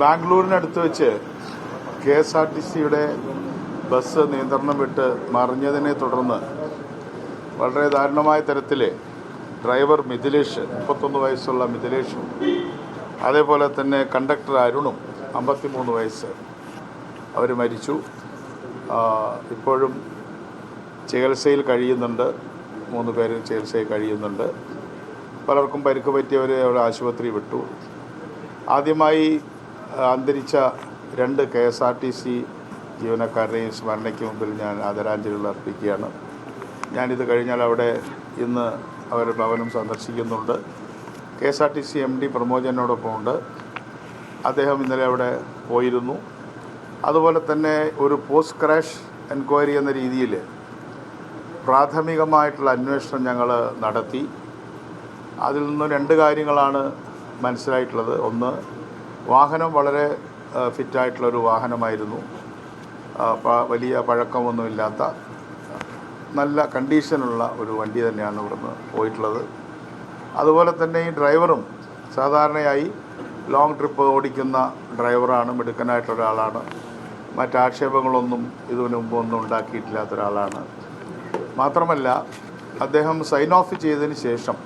ബാംഗ്ലൂരിനടുത്ത് വെച്ച് കെ.എസ്.ആർ.ടി.സിയുടെ ബസ് നിയന്ത്രണം വിട്ട് മറിഞ്ഞതിനെ തുടർന്ന് വളരെ ദാരുണമായ തരത്തിൽ ഡ്രൈവർ മിഥിലേഷ് 31 വയസ്സുള്ള മിഥിലേഷും അതേപോലെ തന്നെ കണ്ടക്ടർ അരുണും 53 വയസ്സ് അവർ മരിച്ചു. ഇപ്പോഴും ചികിത്സയിൽ കഴിയുന്നുണ്ട്. 3 പേര് ചികിത്സയിൽ കഴിയുന്നുണ്ട്. പലർക്കും പരിക്ക് പറ്റിയവരെ അവർ ആശുപത്രി വിട്ടു. ആദ്യമായി അന്തരിച്ച 2 കെ.എസ്.ആർ.ടി.സി ജീവനക്കാരുടെയും സ്മരണയ്ക്ക് മുമ്പിൽ ഞാൻ ആദരാഞ്ജലികൾ അർപ്പിക്കുകയാണ്. ഞാനിത് കഴിഞ്ഞാൽ അവിടെ ഇന്ന് അവർ ഭവനം സന്ദർശിക്കുന്നുണ്ട്. KSRTC MD പ്രമോദനോടൊപ്പമുണ്ട്. അദ്ദേഹം ഇന്നലെ അവിടെ പോയിരുന്നു. അതുപോലെ തന്നെ ഒരു പോസ്റ്റ് ക്രാഷ് എൻക്വയറി എന്ന രീതിയിൽ പ്രാഥമികമായിട്ടുള്ള അന്വേഷണം ഞങ്ങൾ നടത്തി. അതിൽ നിന്ന് 2 കാര്യങ്ങളാണ് മനസ്സിലായിട്ടുള്ളത്. ഒന്ന്, വാഹനം വളരെ ഫിറ്റായിട്ടുള്ളൊരു വാഹനമായിരുന്നു. വലിയ പഴക്കമൊന്നുമില്ലാത്ത നല്ല കണ്ടീഷനുള്ള ഒരു വണ്ടി തന്നെയാണ് ഇവിടുന്ന് പോയിട്ടുള്ളത്. അതുപോലെ തന്നെ ഈ ഡ്രൈവറും സാധാരണയായി ലോങ് ട്രിപ്പ് ഓടിക്കുന്ന ഡ്രൈവറാണ്, മിടുക്കനായിട്ടുള്ള ഒരാളാണ്. മറ്റാക്ഷേപങ്ങളൊന്നും ഇതിനു മുമ്പൊന്നും ഉണ്ടാക്കിയിട്ടില്ലാത്ത ഒരാളാണ്. മാത്രമല്ല അദ്ദേഹം സൈൻ ഓഫ് ചെയ്തതിന് ശേഷം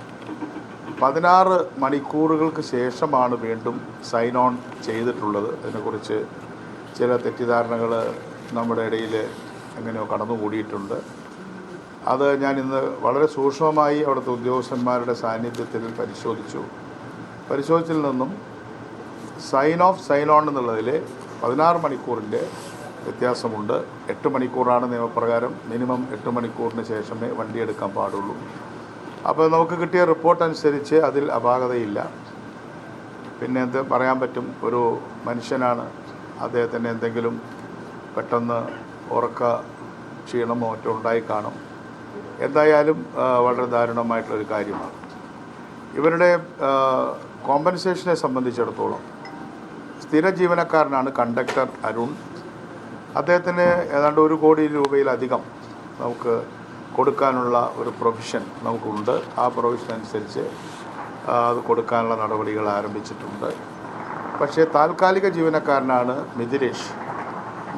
16 മണിക്കൂറുകൾക്ക് ശേഷമാണ് വീണ്ടും സൈൻ ഓൺ ചെയ്തിട്ടുള്ളത്. അതിനെക്കുറിച്ച് ചില തെറ്റിദ്ധാരണകൾ നമ്മുടെ ഇടയിൽ എങ്ങനെയോ കടന്നുകൂടിയിട്ടുണ്ട്. അത് ഞാൻ ഇന്ന് വളരെ സൂക്ഷ്മമായി അവിടുത്തെ ഉദ്യോഗസ്ഥന്മാരുടെ സാന്നിധ്യത്തിൽ പരിശോധിച്ചതിൽ നിന്നും സൈൻ ഓഫ് സൈൻ ഓൺ എന്നുള്ളതിൽ 16 മണിക്കൂറിൻ്റെ വ്യത്യാസമുണ്ട്. 8 മണിക്കൂറാണ് നിയമപ്രകാരം. മിനിമം 8 മണിക്കൂറിന് ശേഷമേ വണ്ടി എടുക്കാൻ പാടുള്ളൂ. അപ്പോൾ നമുക്ക് കിട്ടിയ റിപ്പോർട്ട് അനുസരിച്ച് അതിൽ അപാകതയില്ല. പിന്നെ എന്ത് പറയാൻ പറ്റും, ഒരു മനുഷ്യനാണ്. അദ്ദേഹത്തിന് എന്തെങ്കിലും പെട്ടെന്ന് ഉറക്ക ക്ഷീണമോ മറ്റോ ഉണ്ടായി കാണും. എന്തായാലും വളരെ ദാരുണമായിട്ടുള്ളൊരു കാര്യമാണ്. ഇവരുടെ കോമ്പൻസേഷനെ സംബന്ധിച്ചിടത്തോളം സ്ഥിര ജീവനക്കാരനാണ് കണ്ടക്ടർ അരുൺ. അദ്ദേഹത്തിന് ഏതാണ്ട് 1 കോടി രൂപയിലധികം നമുക്ക് കൊടുക്കാനുള്ള ഒരു പ്രൊവിഷൻ നമുക്കുണ്ട്. ആ പ്രൊവിഷൻ അനുസരിച്ച് അത് കൊടുക്കാനുള്ള നടപടികൾ ആരംഭിച്ചിട്ടുണ്ട്. പക്ഷേ താൽക്കാലിക ജീവനക്കാരനാണ്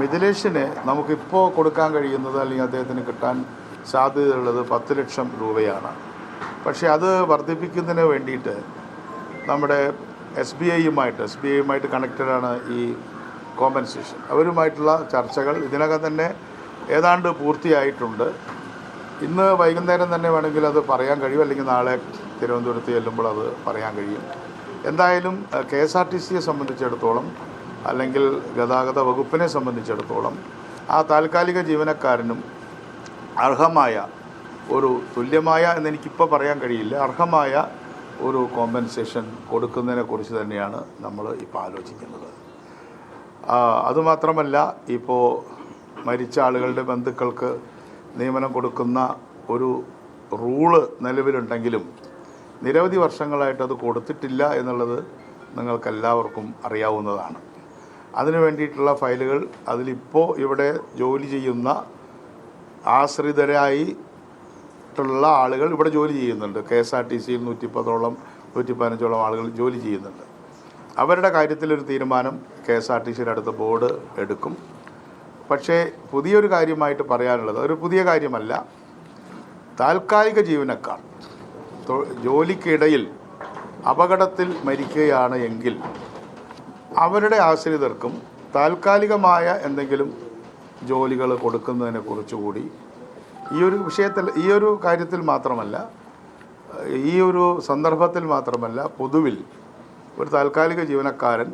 മിഥിലേഷിന് നമുക്കിപ്പോൾ കൊടുക്കാൻ കഴിയുന്നത്, അല്ലെങ്കിൽ അദ്ദേഹത്തിന് കിട്ടാൻ സാധ്യതയുള്ളത് 10 ലക്ഷം രൂപയാണ്. പക്ഷേ അത് വർദ്ധിപ്പിക്കുന്നതിന് വേണ്ടിയിട്ട് നമ്മുടെ എസ് ബി ഐയുമായിട്ട് കണക്റ്റഡാണ് ഈ കോമ്പൻസേഷൻ. അവരുമായിട്ടുള്ള ചർച്ചകൾ ഇതിനകം തന്നെ ഏതാണ്ട് പൂർത്തിയായിട്ടുണ്ട്. ഇന്ന് വൈകുന്നേരം തന്നെ വേണമെങ്കിൽ അത് പറയാൻ കഴിയും, അല്ലെങ്കിൽ നാളെ തിരുവനന്തപുരത്ത് ചെല്ലുമ്പോൾ അത് പറയാൻ കഴിയും. എന്തായാലും കെ.എസ്.ആർ.ടി.സിയെ സംബന്ധിച്ചിടത്തോളം, അല്ലെങ്കിൽ ഗതാഗത വകുപ്പിനെ സംബന്ധിച്ചിടത്തോളം, ആ താൽക്കാലിക ജീവനക്കാരനും അർഹമായ ഒരു തുല്യമായ എന്നെനിക്കിപ്പോൾ പറയാൻ കഴിയില്ല, അർഹമായ ഒരു കോമ്പൻസേഷൻ കൊടുക്കുന്നതിനെക്കുറിച്ച് തന്നെയാണ് നമ്മൾ ഇപ്പോൾ ആലോചിക്കുന്നത്. അതുമാത്രമല്ല, ഇപ്പോൾ മരിച്ച ആളുകളുടെ ബന്ധുക്കൾക്ക് നിയമനം കൊടുക്കുന്ന ഒരു റൂള് നിലവിലുണ്ടെങ്കിലും നിരവധി വർഷങ്ങളായിട്ട് അത് കൊടുത്തിട്ടില്ല എന്നുള്ളത് നിങ്ങൾക്കെല്ലാവർക്കും അറിയാവുന്നതാണ്. അതിനു വേണ്ടിയിട്ടുള്ള ഫയലുകൾ അതിലിപ്പോൾ ഇവിടെ ജോലി ചെയ്യുന്ന ആശ്രിതരായിട്ടുള്ള ആളുകൾ ഇവിടെ ജോലി ചെയ്യുന്നുണ്ട്. കെ.എസ്.ആർ.ടി.സിയിൽ 115ഓളം ആളുകൾ ജോലി ചെയ്യുന്നുണ്ട്. അവരുടെ കാര്യത്തിലൊരു തീരുമാനം കെ.എസ്.ആർ.ടി.സിയുടെ അടുത്ത ബോർഡ് എടുക്കും. പക്ഷേ പുതിയൊരു കാര്യമായിട്ട് പറയാനുള്ളത്, ഒരു പുതിയ കാര്യമല്ല, താൽക്കാലിക ജീവനക്കാർ ജോലിക്കിടയിൽ അപകടത്തിൽ മരിക്കുകയാണ് എങ്കിൽ അവരുടെ ആശ്രിതർക്കും താൽക്കാലികമായ എന്തെങ്കിലും ജോലികൾ കൊടുക്കുന്നതിനെക്കുറിച്ച് കൂടി ഈ ഒരു കാര്യത്തിൽ മാത്രമല്ല, ഈ ഒരു സന്ദർഭത്തിൽ മാത്രമല്ല, പൊതുവിൽ ഒരു താൽക്കാലിക ജീവനക്കാരൻ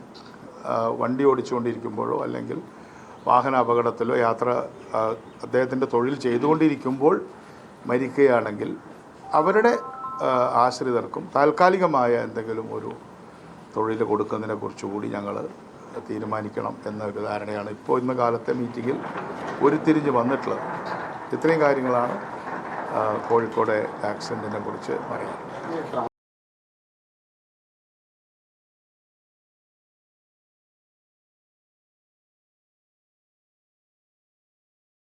വണ്ടി ഓടിച്ചുകൊണ്ടിരിക്കുമ്പോഴോ അല്ലെങ്കിൽ വാഹന അപകടത്തിലോ അദ്ദേഹത്തിൻ്റെ തൊഴിൽ ചെയ്തുകൊണ്ടിരിക്കുമ്പോൾ മരിക്കുകയാണെങ്കിൽ അവരുടെ ആശ്രിതർക്കും താൽക്കാലികമായ എന്തെങ്കിലും ഒരു തൊഴിൽ കൊടുക്കുന്നതിനെ കുറിച്ചുകൂടി ഞങ്ങൾ തീരുമാനിക്കണം എന്നൊരു ധാരണയാണ് ഇപ്പോൾ ഇന്ന് കാലത്തെ മീറ്റിങ്ങിൽ ഉരുത്തിരിഞ്ഞ് വന്നിട്ടുള്ളത്. ഇത്രയും കാര്യങ്ങളാണ് കോഴിക്കോട് ആക്സിഡൻറ്റിനെ കുറിച്ച് പറയുന്നത്.